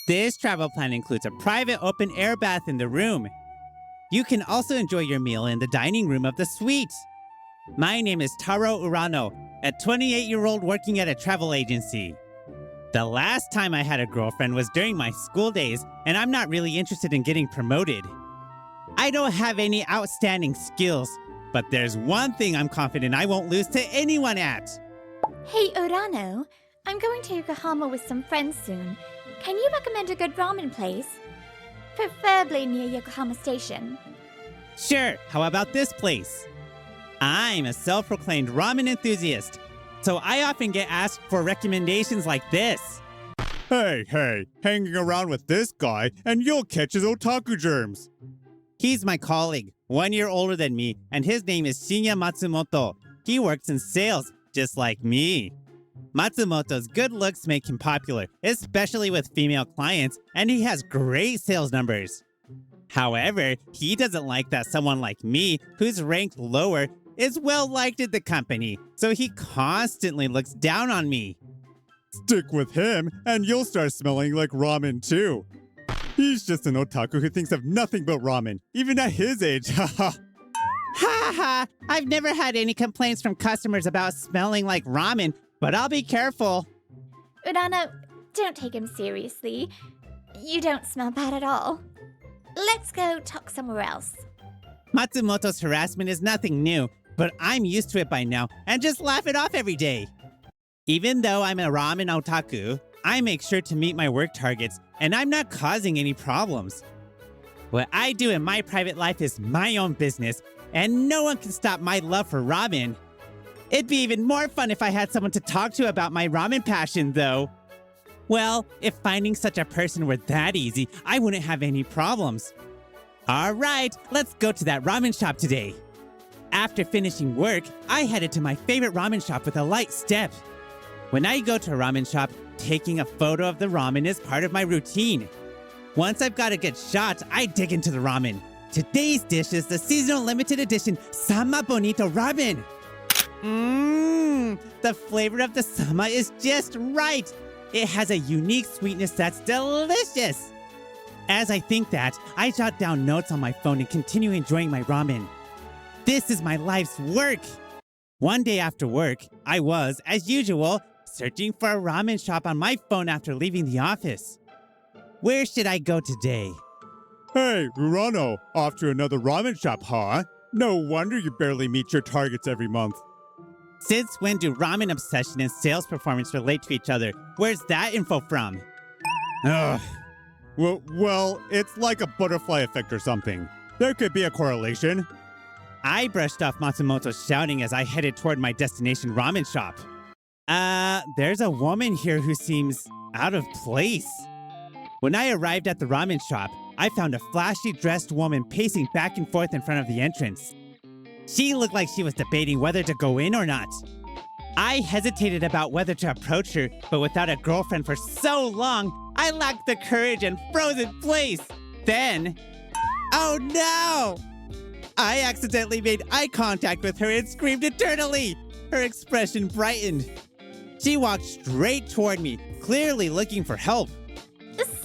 This travel plan includes a private open-air bath in the room. You can also enjoy your meal in the dining room of the suite. My name is Taro Urano, a 28-year-old working at a travel agency. The last time I had a girlfriend was during my school days, and I'm not really interested in getting promoted. I don't have any outstanding skills, but there's one thing I'm confident I won't lose to anyone at. Hey, Urano. I'm going to Yokohama with some friends soon. Can you recommend a good ramen place? Preferably near Yokohama Station. Sure, how about this place? I'm a self-proclaimed ramen enthusiast, so I often get asked for recommendations like this. Hey, hanging around with this guy and you'll catch his otaku germs. He's my colleague, 1 year older than me, and his name is Shinya Matsumoto. He works in sales, just like me. Matsumoto's good looks make him popular, especially with female clients, and he has great sales numbers. However, he doesn't like that someone like me, who's ranked lower, is well liked at the company, so he constantly looks down on me. Stick with him and you'll start smelling like ramen too. He's just an otaku who thinks of nothing but ramen, even at his age, haha. Ha ha! I've never had any complaints from customers about smelling like ramen, but I'll be careful. Urano, don't take him seriously. You don't smell bad at all. Let's go talk somewhere else. Matsumoto's harassment is nothing new, but I'm used to it by now and just laugh it off every day. Even though I'm a ramen otaku, I make sure to meet my work targets, and I'm not causing any problems. What I do in my private life is my own business, and no one can stop my love for ramen. It'd be even more fun if I had someone to talk to about my ramen passion, though. Well, if finding such a person were that easy, I wouldn't have any problems. All right, let's go to that ramen shop today. After finishing work, I headed to my favorite ramen shop with a light step. When I go to a ramen shop, taking a photo of the ramen is part of my routine. Once I've got a good shot, I dig into the ramen. Today's dish is the seasonal limited edition Sama Bonito Ramen. The flavor of the sama is just right. It has a unique sweetness that's delicious. As I think that, I jot down notes on my phone and continue enjoying my ramen. This is my life's work. One day after work, I was, as usual, searching for a ramen shop on my phone after leaving the office. Where should I go today? Hey, Urano, off to another ramen shop, huh? No wonder you barely meet your targets every month. Since when do ramen obsession and sales performance relate to each other? Where's that info from? Ugh. Well, it's like a butterfly effect or something. There could be a correlation. I brushed off Matsumoto's shouting as I headed toward my destination ramen shop. There's a woman here who seems out of place. When I arrived at the ramen shop, I found a flashy dressed woman pacing back and forth in front of the entrance. She looked like she was debating whether to go in or not. I hesitated about whether to approach her, but without a girlfriend for so long, I lacked the courage and froze in place. Then, oh no! I accidentally made eye contact with her and screamed eternally. Her expression brightened. She walked straight toward me, clearly looking for help.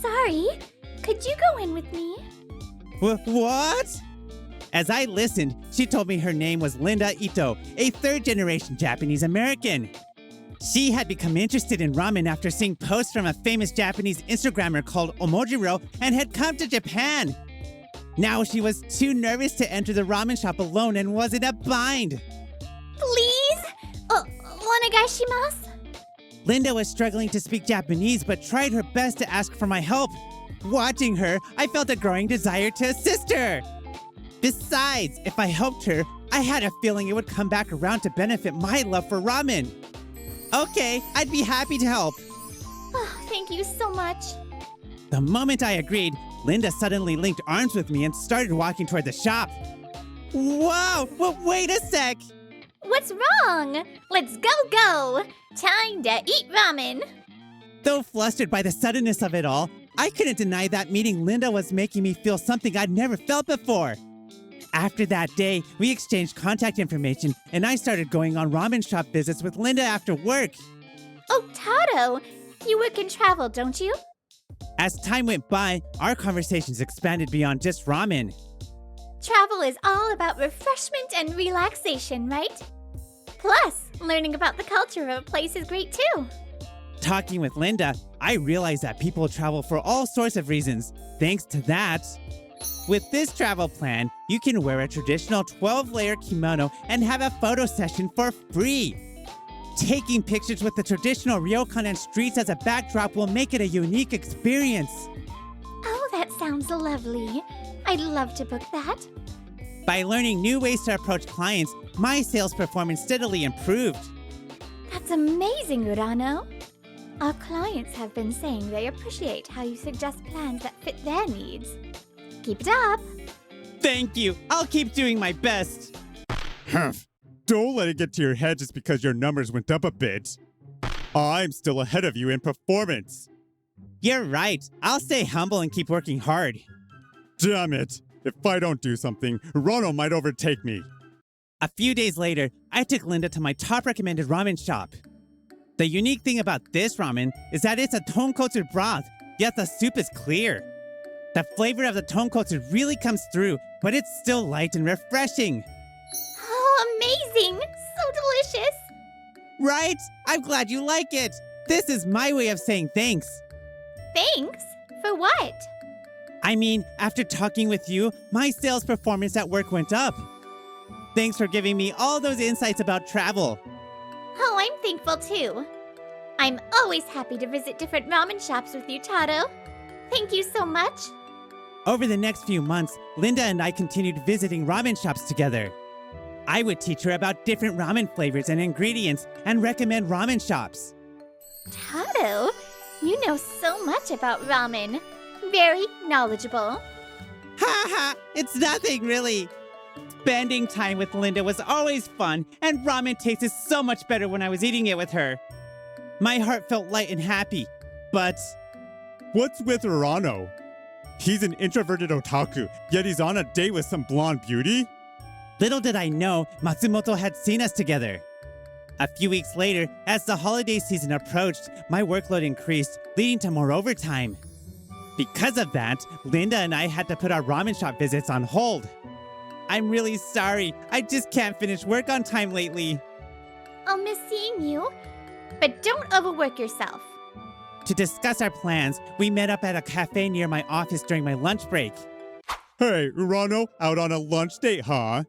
Sorry, could you go in with me? What? As I listened, she told me her name was Linda Ito, a third-generation Japanese American. She had become interested in ramen after seeing posts from a famous Japanese Instagrammer called Omojiro and had come to Japan. Now she was too nervous to enter the ramen shop alone and was in a bind. Please? Onegaishimasu? Linda was struggling to speak Japanese but tried her best to ask for my help. Watching her, I felt a growing desire to assist her. Besides, if I helped her, I had a feeling it would come back around to benefit my love for ramen. Okay, I'd be happy to help. Oh, thank you so much. The moment I agreed, Linda suddenly linked arms with me and started walking toward the shop. Whoa! Wait a sec! What's wrong? Let's go! Time to eat ramen! Though flustered by the suddenness of it all, I couldn't deny that meeting Linda was making me feel something I'd never felt before. After that day, we exchanged contact information, and I started going on ramen shop visits with Linda after work. Oh, Taro! You work in travel, don't you? As time went by, our conversations expanded beyond just ramen. Travel is all about refreshment and relaxation, right? Plus, learning about the culture of a place is great too. Talking with Linda, I realized that people travel for all sorts of reasons. Thanks to that, with this travel plan, you can wear a traditional 12-layer kimono and have a photo session for free. Taking pictures with the traditional ryokan and streets as a backdrop will make it a unique experience. Oh, that sounds lovely. I'd love to book that. By learning new ways to approach clients, my sales performance steadily improved. That's amazing, Urano. Our clients have been saying they appreciate how you suggest plans that fit their needs. Keep it up. Thank you. I'll keep doing my best. Humph. Don't let it get to your head just because your numbers went up a bit. I'm still ahead of you in performance. You're right. I'll stay humble and keep working hard. Damn it. If I don't do something, Rono might overtake me. A few days later, I took Linda to my top recommended ramen shop. The unique thing about this ramen is that it's a tonkotsu broth, yet the soup is clear. The flavor of the tonkotsu really comes through, but it's still light and refreshing. Oh, amazing! So delicious! Right? I'm glad you like it. This is my way of saying thanks. Thanks? For what? I mean, after talking with you, my sales performance at work went up. Thanks for giving me all those insights about travel. Oh, I'm thankful too. I'm always happy to visit different ramen shops with you, Taro. Thank you so much. Over the next few months, Linda and I continued visiting ramen shops together. I would teach her about different ramen flavors and ingredients and recommend ramen shops. Taro, you know so much about ramen. Very knowledgeable. Ha ha! It's nothing, really. Spending time with Linda was always fun, and ramen tasted so much better when I was eating it with her. My heart felt light and happy, but What's with Urano? He's an introverted otaku, yet he's on a date with some blonde beauty? little did I know Matsumoto had seen us together. A few weeks later, as the holiday season approached, my workload increased, leading to more overtime. Because of that, Linda and I had to put our ramen shop visits on hold. I'm really sorry. I just can't finish work on time lately. I'll miss seeing you, but don't overwork yourself. To discuss our plans, we met up at a cafe near my office during my lunch break. Hey, Urano, out on a lunch date, huh?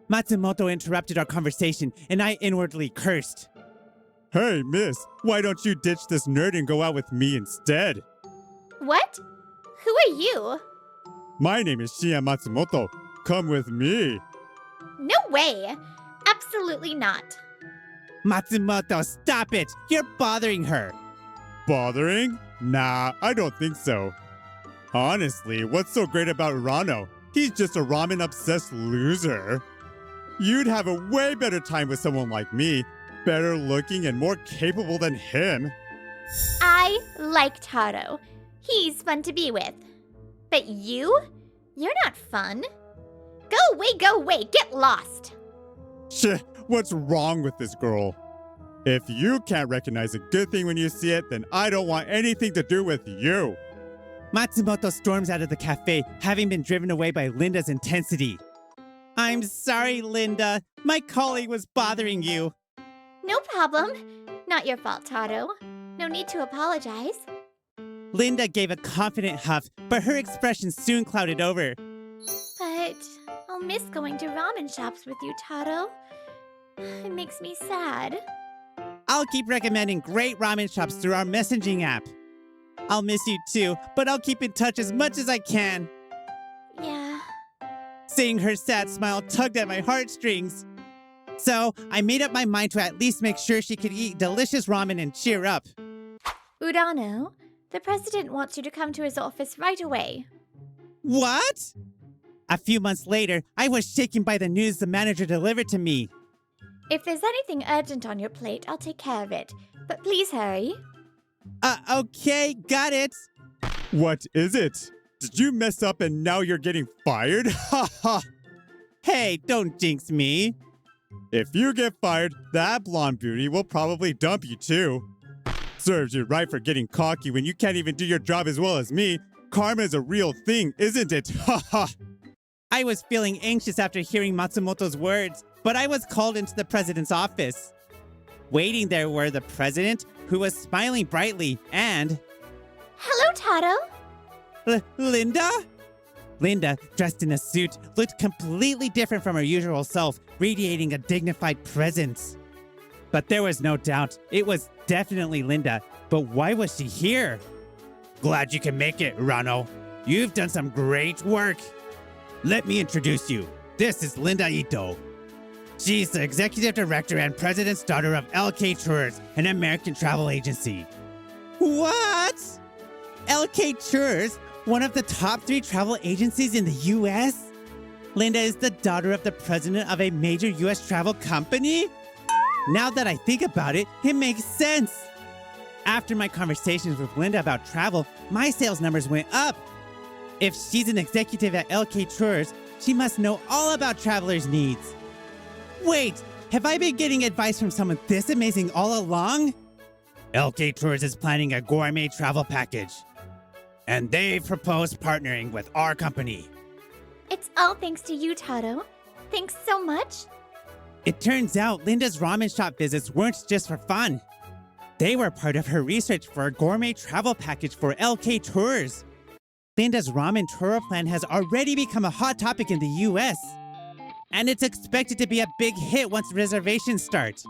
Matsumoto interrupted our conversation, and I inwardly cursed. Hey, miss, why don't you ditch this nerd and go out with me instead? What? Who are you? My name is Shinya Matsumoto. Come with me. No way. Absolutely not. Matsumoto, stop it! You're bothering her! Bothering? Nah, I don't think so. Honestly, what's so great about Urano? He's just a ramen-obsessed loser. You'd have a way better time with someone like me, better looking and more capable than him. I like Taro. He's fun to be with. But you? You're not fun. Go away, get lost. Shit, what's wrong with this girl? If you can't recognize a good thing when you see it, then I don't want anything to do with you. Matsumoto storms out of the cafe, having been driven away by Linda's intensity. I'm sorry, Linda. My colleague was bothering you. No problem. Not your fault, Taro. No need to apologize. Linda gave a confident huff, but her expression soon clouded over. But I'll miss going to ramen shops with you, Taro. It makes me sad. I'll keep recommending great ramen shops through our messaging app. I'll miss you too, but I'll keep in touch as much as I can. Yeah. Seeing her sad smile tugged at my heartstrings. So I made up my mind to at least make sure she could eat delicious ramen and cheer up. Urano, the president wants you to come to his office right away. What? A few months later, I was shaken by the news the manager delivered to me. If there's anything urgent on your plate, I'll take care of it. But please hurry. Okay, got it. What is it? Did you mess up and now you're getting fired? Ha ha! Hey, don't jinx me. If you get fired, that blonde beauty will probably dump you too. Serves you right for getting cocky when you can't even do your job as well as me. Karma is a real thing, isn't it? Ha ha! I was feeling anxious after hearing Matsumoto's words, but I was called into the president's office. Waiting there were the president, who was smiling brightly, and Hello, Taro. Linda? Linda, dressed in a suit, looked completely different from her usual self, radiating a dignified presence. But there was no doubt, it was definitely Linda. But why was she here? Glad you can make it, Rano. You've done some great work. Let me introduce you. This is Linda Ito. She's the executive director and president's daughter of LK Tours, an American travel agency. What? LK Tours? One of the top 3 travel agencies in the US? Linda is the daughter of the president of a major US travel company? Now that I think about it, it makes sense. After my conversations with Linda about travel, my sales numbers went up. If she's an executive at LK Tours, she must know all about travelers' needs. Wait, have I been getting advice from someone this amazing all along? LK Tours is planning a gourmet travel package. And they've proposed partnering with our company. It's all thanks to you, Taro. Thanks so much. It turns out Linda's ramen shop visits weren't just for fun. They were part of her research for a gourmet travel package for LK Tours. Linda's ramen tour plan has already become a hot topic in the US. And it's expected to be a big hit once reservations start.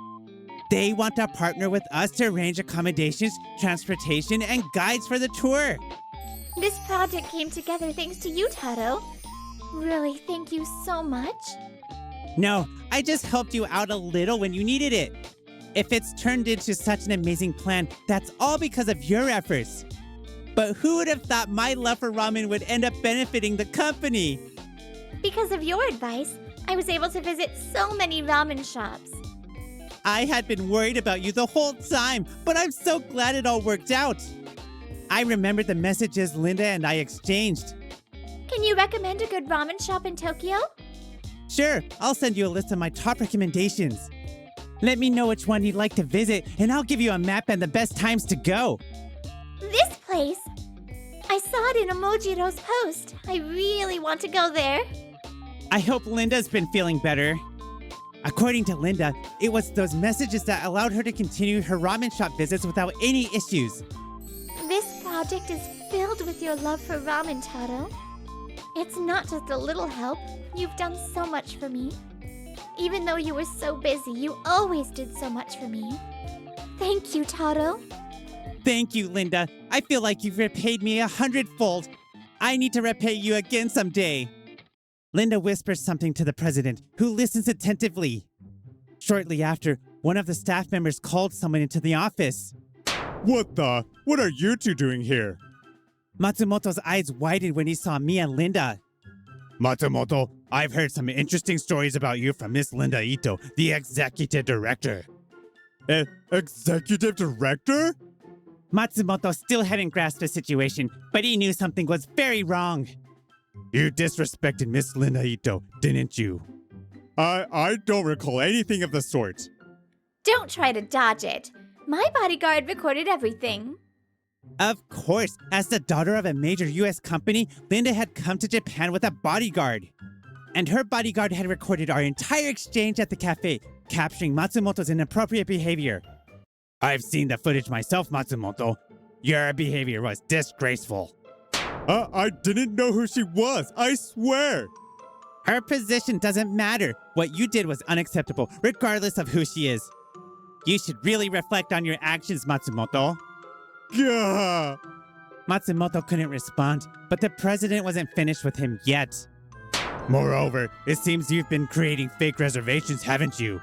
They want to partner with us to arrange accommodations, transportation, and guides for the tour. This project came together thanks to you, Taro. Really, thank you so much. No, I just helped you out a little when you needed it. If it's turned into such an amazing plan, that's all because of your efforts. But who would have thought my love for ramen would end up benefiting the company? Because of your advice, I was able to visit so many ramen shops. I had been worried about you the whole time, but I'm so glad it all worked out. I remembered the messages Linda and I exchanged. Can you recommend a good ramen shop in Tokyo? Sure, I'll send you a list of my top recommendations. Let me know which one you'd like to visit, and I'll give you a map and the best times to go. This place? I saw it in Emojiro's post. I really want to go there. I hope Linda's been feeling better. According to Linda, it was those messages that allowed her to continue her ramen shop visits without any issues. This project is filled with your love for ramen, Taro. It's not just a little help. You've done so much for me. Even though you were so busy, you always did so much for me. Thank you, Taro. Thank you, Linda. I feel like you've repaid me 100-fold. I need to repay you again someday. Linda whispers something to the president, who listens attentively. Shortly after, one of the staff members called someone into the office. What are you two doing here? Matsumoto's eyes widened when he saw me and Linda. Matsumoto, I've heard some interesting stories about you from Miss Linda Ito, the executive director. Executive director? Matsumoto still hadn't grasped the situation, but he knew something was very wrong. You disrespected Miss Linda Ito, didn't you? I don't recall anything of the sort. Don't try to dodge it. My bodyguard recorded everything. Of course, as the daughter of a major US company, Linda had come to Japan with a bodyguard. And her bodyguard had recorded our entire exchange at the cafe, capturing Matsumoto's inappropriate behavior. I've seen the footage myself, Matsumoto. Your behavior was disgraceful. I didn't know who she was, I swear! Her position doesn't matter. What you did was unacceptable, regardless of who she is. You should really reflect on your actions, Matsumoto. Gah! Matsumoto couldn't respond, but the president wasn't finished with him yet. Moreover, it seems you've been creating fake reservations, haven't you?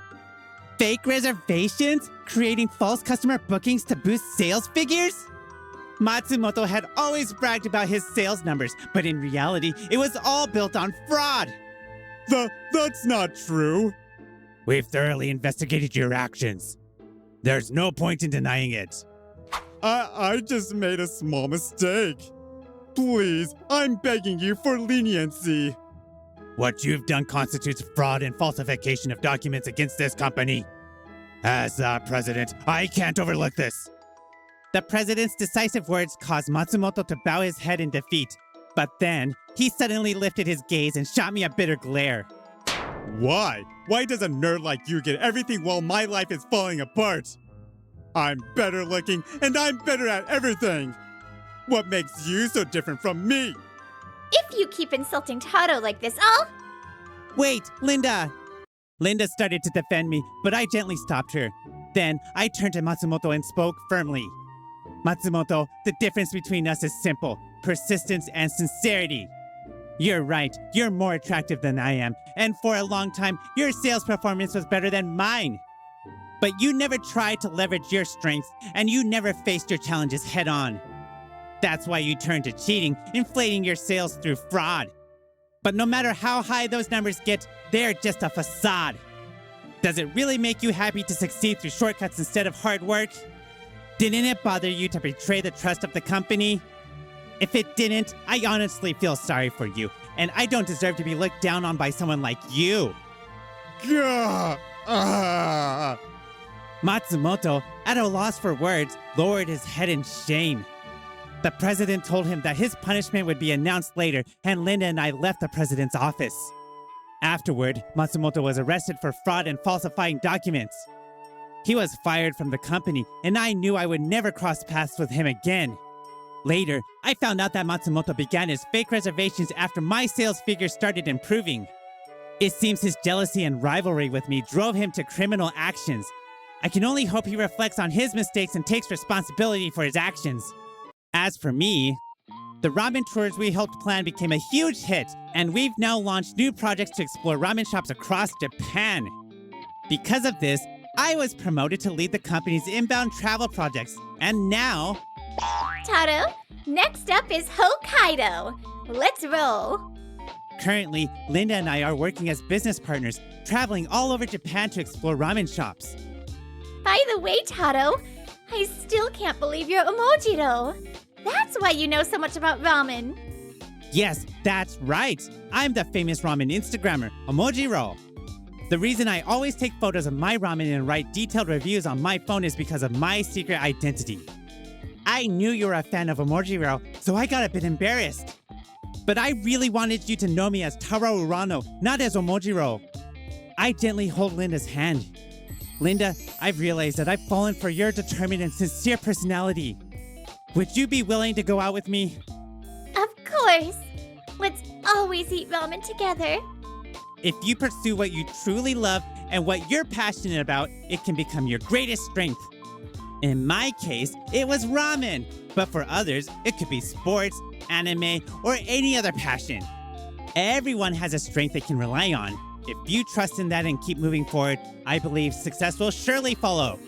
Fake reservations? Creating false customer bookings to boost sales figures? Matsumoto had always bragged about his sales numbers, but in reality, it was all built on fraud. That's not true. We've thoroughly investigated your actions. There's no point in denying it. I just made a small mistake. Please, I'm begging you for leniency. What you've done constitutes fraud and falsification of documents against this company. As president, I can't overlook this. The president's decisive words caused Matsumoto to bow his head in defeat. But then, he suddenly lifted his gaze and shot me a bitter glare. Why? Why does a nerd like you get everything while my life is falling apart? I'm better looking and I'm better at everything. What makes you so different from me? If you keep insulting Taro like this, I'll... Wait, Linda! Linda started to defend me, but I gently stopped her. Then, I turned to Matsumoto and spoke firmly. Matsumoto, the difference between us is simple: persistence and sincerity. You're right, you're more attractive than I am, and for a long time, your sales performance was better than mine. But you never tried to leverage your strengths, and you never faced your challenges head on. That's why you turned to cheating, inflating your sales through fraud. But no matter how high those numbers get, they're just a facade. Does it really make you happy to succeed through shortcuts instead of hard work? Didn't it bother you to betray the trust of the company? If it didn't, I honestly feel sorry for you, and I don't deserve to be looked down on by someone like you. Gah! Ah! Matsumoto, at a loss for words, lowered his head in shame. The president told him that his punishment would be announced later, and Linda and I left the president's office. Afterward, Matsumoto was arrested for fraud and falsifying documents. He was fired from the company, and I knew I would never cross paths with him again. Later, I found out that Matsumoto began his fake reservations after my sales figures started improving. It seems his jealousy and rivalry with me drove him to criminal actions. I can only hope he reflects on his mistakes and takes responsibility for his actions. As for me, the ramen tours we helped plan became a huge hit, and we've now launched new projects to explore ramen shops across Japan. Because of this, I was promoted to lead the company's inbound travel projects, and now... Taro, next up is Hokkaido. Let's roll. Currently, Linda and I are working as business partners, traveling all over Japan to explore ramen shops. By the way, Taro, I still can't believe you're Omojiro. That's why you know so much about ramen. Yes, that's right. I'm the famous ramen Instagrammer, Omojiro. The reason I always take photos of my ramen and write detailed reviews on my phone is because of my secret identity. I knew you were a fan of Omojiro, so I got a bit embarrassed. But I really wanted you to know me as Taro Urano, not as Omojiro. I gently hold Linda's hand. Linda, I've realized that I've fallen for your determined and sincere personality. Would you be willing to go out with me? Of course. Let's always eat ramen together. If you pursue what you truly love and what you're passionate about, it can become your greatest strength. In my case, it was ramen, but for others, it could be sports, anime, or any other passion. Everyone has a strength they can rely on. If you trust in that and keep moving forward, I believe success will surely follow.